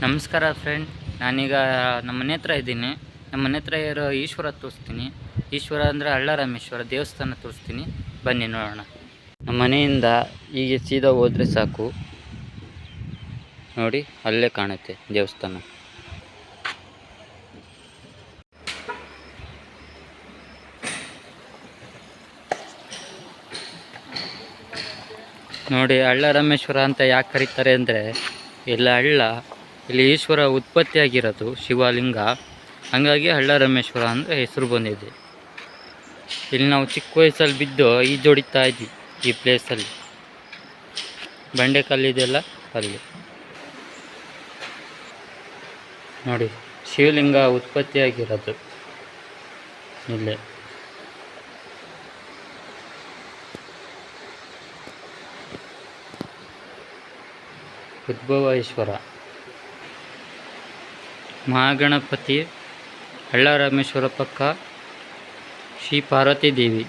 ನಮಸ್ಕಾರ ಫ್ರೆಂಡ್, ನಾನೀಗ ನಮ್ಮ ಮನೆ ಹತ್ರ ಇದ್ದೀನಿ. ನಮ್ಮ ಮನೆ ಹತ್ರ ಇರೋ ಈಶ್ವರ ತೋರಿಸ್ತೀನಿ. ಈಶ್ವರ ಅಂದರೆ ಅಳ್ಳರಾಮೇಶ್ವರ ದೇವಸ್ಥಾನ ತೋರಿಸ್ತೀನಿ, ಬನ್ನಿ ನೋಡೋಣ. ನಮ್ಮ ಮನೆಯಿಂದ ಹೀಗೆ ಸೀದಾ ಹೋದರೆ ಸಾಕು, ನೋಡಿ ಅಲ್ಲೇ ಕಾಣುತ್ತೆ ದೇವಸ್ಥಾನ. ನೋಡಿ, ಅಳ್ಳರಾಮೇಶ್ವರ ಅಂತ ಯಾಕೆ ಕರೀತಾರೆ ಅಂದರೆ, ಇಲ್ಲಿ ಇಲ್ಲಿ ಈಶ್ವರ ಉತ್ಪತ್ತಿಯಾಗಿರೋದು ಶಿವಲಿಂಗ, ಹಾಗಾಗಿ ಅಳ್ಳರಾಮೇಶ್ವರ ಅಂದರೆ ಹೆಸರು ಬಂದಿದೆ. ಇಲ್ಲಿ ನಾವು ಚಿಕ್ಕ ವಯಸ್ಸಲ್ಲಿ ಬಿದ್ದು ಈಜೊಡಿತಾ ಇದ್ವಿ ಈ ಪ್ಲೇಸಲ್ಲಿ. ಬಂಡೆಕಲ್ಲಿದೆಯಲ್ಲ ಅಲ್ಲಿ ನೋಡಿ, ಶಿವಲಿಂಗ ಉತ್ಪತ್ತಿಯಾಗಿರೋದು ಇಲ್ಲೇ. ಉದ್ಭವೇಶ್ವರ, ಮಹಾಗಣಪತಿ, ಅಳ್ಳರಾಮೇಶ್ವರ ಪಕ್ಕ ಶ್ರೀ ಪಾರ್ವತಿ ದೇವಿ,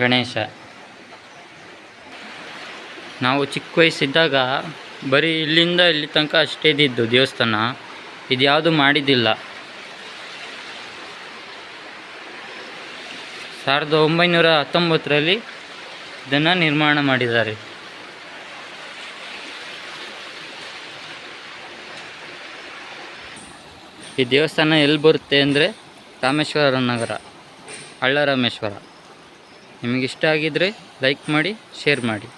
ಗಣೇಶ. ನಾವು ಚಿಕ್ಕ ವಯಸ್ಸಿದ್ದಾಗ ಬರೀ ಇಲ್ಲಿಂದ ಇಲ್ಲಿ ತನಕ ಅಷ್ಟೇ ಇದ್ದಿದ್ದು ದೇವಸ್ಥಾನ, ಇದ್ಯಾವುದು ಮಾಡಿದ್ದಿಲ್ಲ. 1919ರಲ್ಲಿ ಇದನ್ನು ನಿರ್ಮಾಣ ಮಾಡಿದ್ದಾರೆ. ಈ ದೇವಸ್ಥಾನ ಎಲ್ಲಿ ಬರುತ್ತೆ ಅಂದರೆ ರಾಮೇಶ್ವರ ನಗರ, ಅಳ್ಳರಾಮೇಶ್ವರ. ನಿಮಗಿಷ್ಟ ಆಗಿದ್ದರೆ ಲೈಕ್ ಮಾಡಿ, ಶೇರ್ ಮಾಡಿ.